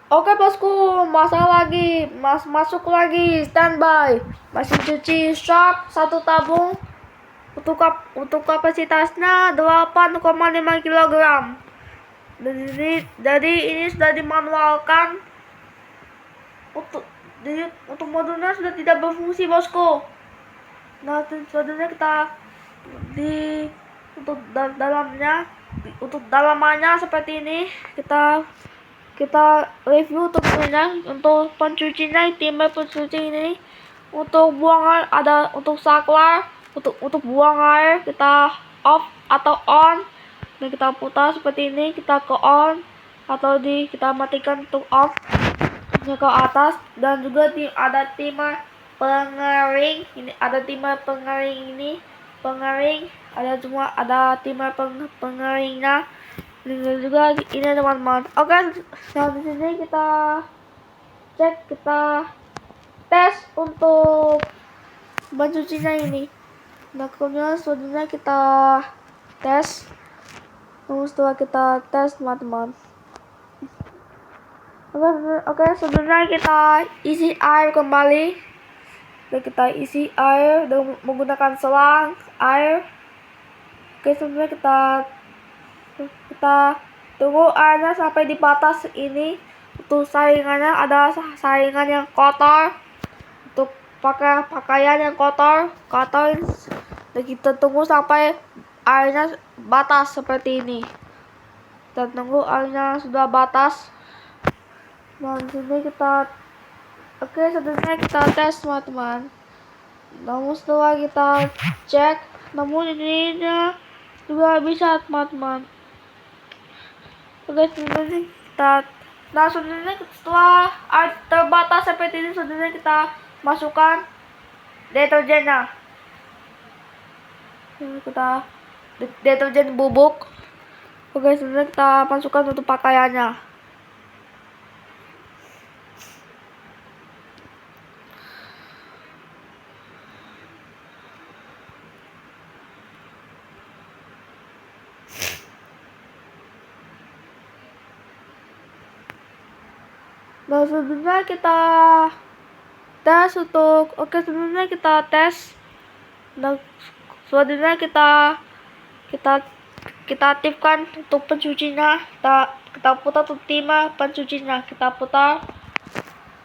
Oke bosku, masuk lagi standby. Mesin cuci Shark satu tabung untuk kapasitasnya 8,5 kg. Jadi ini sudah dimanualkan. Untuk modulnya sudah tidak berfungsi bosku. Nah, selanjutnya kita di untuk dalamannya seperti ini. Kita review untuk pencucinya, timer pencuci ini. Untuk buang air ada untuk saklar, untuk buang air kita off atau on. Dan kita putar seperti ini, kita ke on atau kita matikan untuk off ke atas. Dan juga ada timer pengering. Ini ada timer pengering ini. Ada timer pengeringnya. Dan juga ini teman-teman. Oke, nah di sini kita tes untuk mencucinya ini. Nah kemudian selanjutnya kita tes. Setelah kita tes teman-teman. Oke, sebenarnya kita isi air kembali. Dan kita isi air dengan menggunakan selang air. Oke, sebenarnya kita tunggu airnya sampai di batas ini. Untuk saringannya ada saringan yang kotor. Untuk pakaian yang kotor. Dan kita tunggu sampai airnya batas seperti ini. Kita tunggu airnya sudah batas. Nah, di sini sebenarnya kita tes teman-teman. Namun setelah kita cek, namun ininya juga bisa teman-teman. Oke, sebenarnya setelah air terbatas seperti ini, sebenarnya kita masukkan deterjennya. Kita deterjen bubuk. Oke, sebenarnya kita masukkan untuk pakaiannya. Nah, sebenarnya kita tes Nah, selanjutnya kita aktifkan untuk pencucinya. Kita putar untuk timer pencucinya. Kita putar.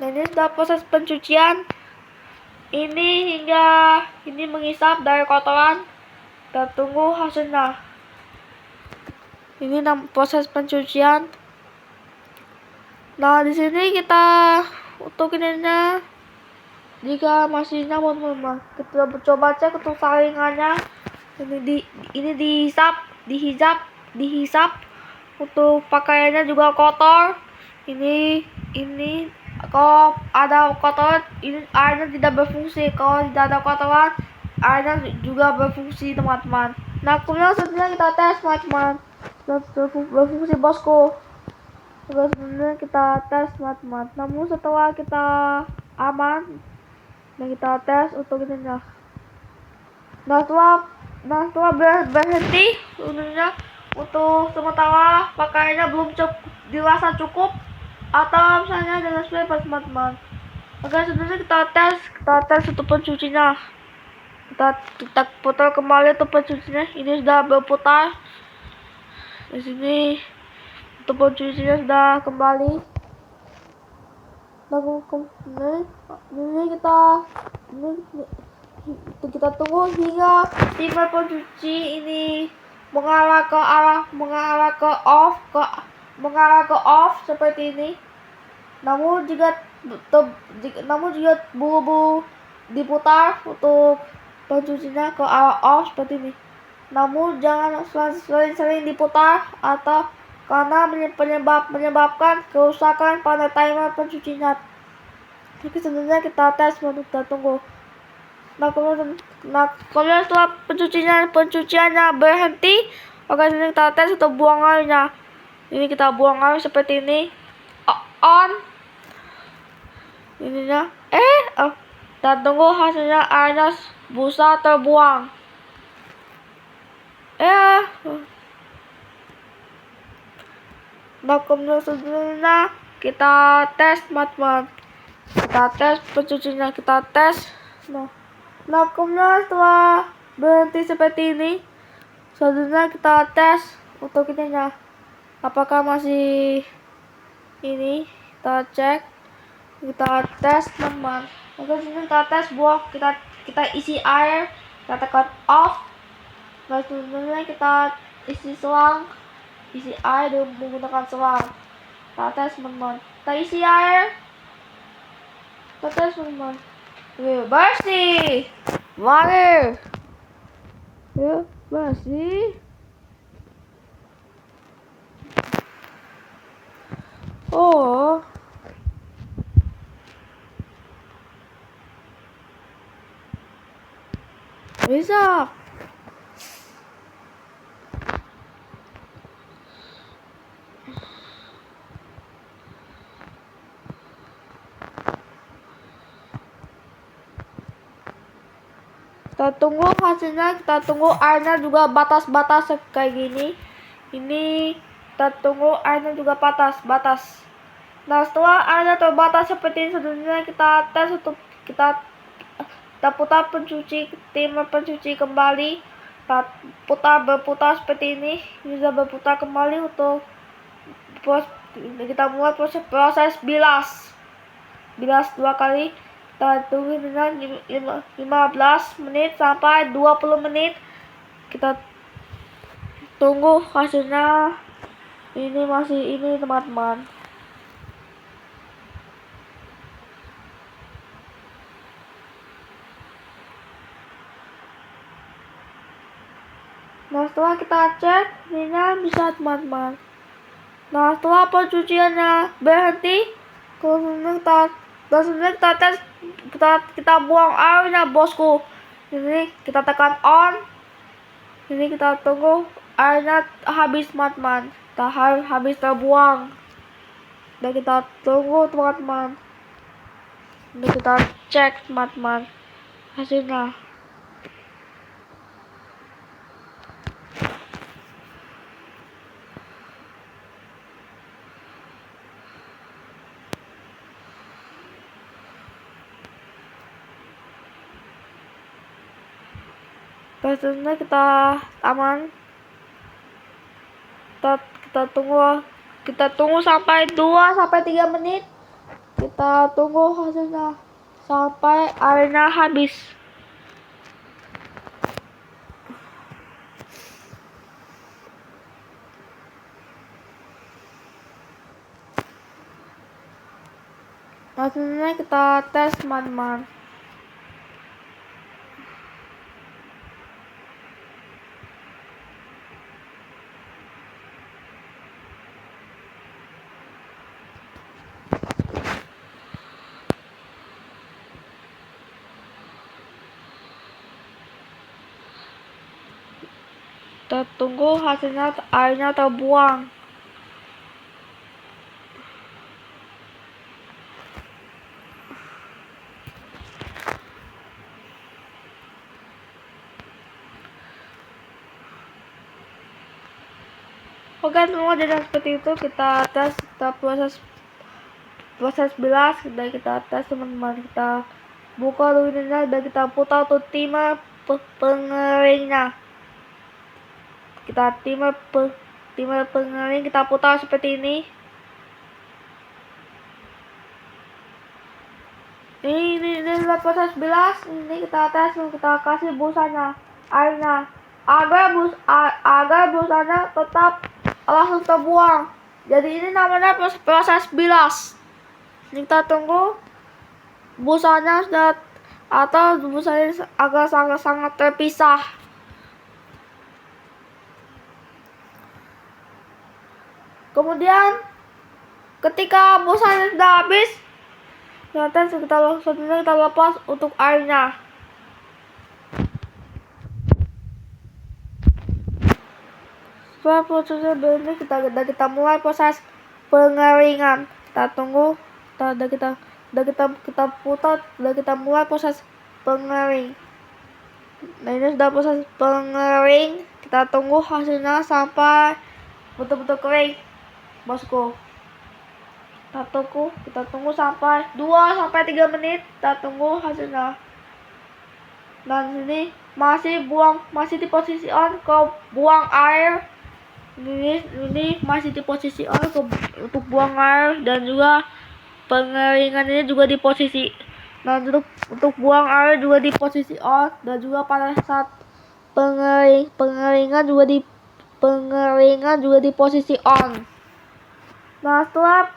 Nah, ini sudah proses pencucian. Ini menghisap dari kotoran. Kita tunggu hasilnya. Ini proses pencucian. Nah, di sini kita untuk ininya, jika masih nyaman teman-teman, kita coba cek untuk saringannya. Ini dihisap. Untuk pakaiannya juga kotor. Ini kalau ada kotoran, ini airnya tidak berfungsi. Kalau tidak ada kotoran, airnya juga berfungsi teman-teman. Nah, kemudian selanjutnya kita tes teman-teman. Berfungsi bosku. Sebenarnya kita tes teman-teman. Namun setelah kita aman, dan kita tes untuk ininya. Nah setelah berhenti, sebenarnya untuk sementara pakaiannya belum dirasa cukup, atau misalnya dengan spray teman-teman. Oke, sebenarnya kita tes untuk pencucinya. Kita putar kembali untuk pencucinya. Ini sudah berputar. Di sini untuk pencucinya sudah kembali. Ini kita tunggu hingga timer pencuci ini mengarah ke off seperti ini. Namun jika buru-buru diputar untuk pencucinya ke arah off seperti ini. Namun jangan sering-sering diputar atau karena menyebabkan kerusakan pada timer pencucinya. Tapi sebenarnya kita tes untuk kita tunggu. Nah, kemudian setelah pencuciannya berhenti, oke, sini kita tes untuk buang airnya. Ini kita buang air seperti ini. On. Ininya. Kita tunggu hasilnya, airnya busa terbuang. Nah, kemudian selanjutnya kita tes teman-teman. Kita tes pencucinya, kita tes. Nah kemudian setelah berhenti seperti ini, selanjutnya kita tes untuk ininya apakah masih ini. Kita cek, kita tes teman-teman. Untuk sini kita tes buah, kita isi air, kita tekan off. Nah selanjutnya kita isi selang, isi air dengan menggunakan selang. Kita tes teman-teman, kita isi air, kita tes teman-teman. Bersih, mari, yuk bersih. Oh, bisa. Kita tunggu hasilnya, kita tunggu airnya juga batas-batas kayak gini. Ini kita tunggu airnya juga batas. Nah setelah airnya terbatas seperti ini, selanjutnya kita tes untuk kita putar timer pencuci kembali. Kita berputar seperti ini, bisa berputar kembali untuk kita mulai proses bilas 2 kali. Kita tunggu dengan 15 menit sampai 20 menit. Kita tunggu hasilnya. Ini masih ini teman-teman. Nah setelah kita cek, ininya bisa teman-teman. Nah setelah pencuciannya berhenti, langsung kita tes, kita buang airnya bosku. Ini kita tekan on. Ini kita tunggu airnya habis teman-teman. Kita habis terbuang. Dan kita tunggu teman-teman. Ini kita cek teman-teman hasilnya. Selanjutnya kita aman. Kita tunggu sampai 2-3 menit. Kita tunggu hasilnya sampai airnya habis. Selanjutnya kita tes teman-teman. Kita tunggu hasilnya airnya terbuang. Oke semua, jadi seperti itu kita tes, kita proses bilas, dan kita tes teman-teman. Kita buka ininya dan kita putar untuk timer pengeringnya. Kita timer pengering, kita putar seperti ini. Ini adalah proses bilas. Ini kita tes, kita kasih busanya, airnya, agar busanya tetap langsung terbuang. Jadi ini namanya proses bilas. Ini kita tunggu busanya sudah, atau busanya agak sangat terpisah. Kemudian ketika busanya sudah habis, kita lepas untuk airnya. Setelah prosesnya berhenti, kita mulai proses pengeringan. Kita tunggu, kita putar, kita mulai proses pengering. Nah ini sudah proses pengering. Kita tunggu hasilnya sampai betul-betul kering, bosku. kita tunggu sampai 2 sampai 3 menit, kita tunggu hasilnya. Dan sini masih di posisi on ke buang air. Ini masih di posisi on untuk buang air, dan juga pengeringan ini juga di posisi. Nah, untuk buang air juga di posisi on, dan juga pada saat pengeringan juga di posisi on. Nah, setelah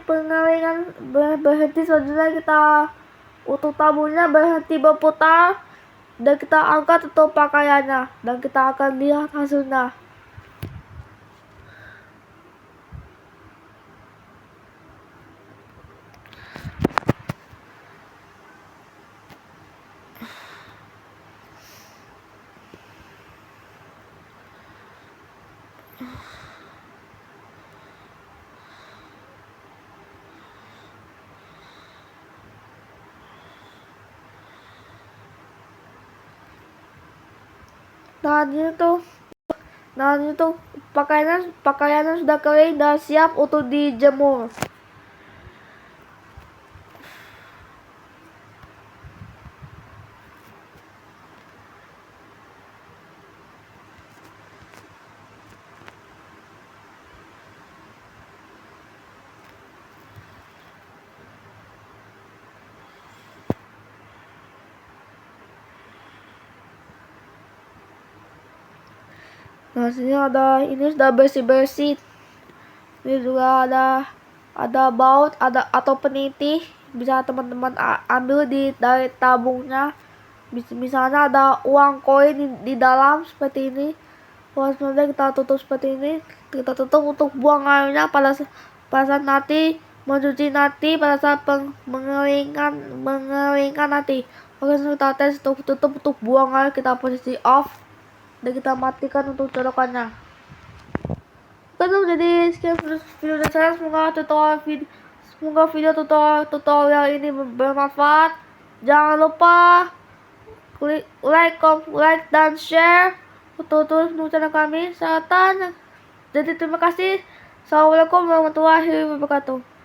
pengeringan berhenti, selanjutnya kita untuk tabungnya berhenti berputar, dan kita angkat untuk pakaiannya, dan kita akan lihat hasilnya. Nah ini tuh pakaiannya sudah kering dan siap untuk dijemur. Nah, sini ini sudah bersih. Ini juga ada baut, atau peniti, bisa teman-teman ambil dari tabungnya. Misalnya ada uang koin di dalam seperti ini. Selanjutnya kita tutup seperti ini. Kita tutup untuk buang airnya pada saat nanti mencuci, pada saat mengeringkan nanti. Oke, kita tes untuk tutup untuk buang air, kita posisi off, dan kita matikan untuk colokannya. Jadi sekian video dari saya. Semoga video tutorial ini bermanfaat. Jangan lupa klik like dan share untuk terus mendukung channel kami. Jadi terima kasih. Assalamualaikum warahmatullahi wabarakatuh.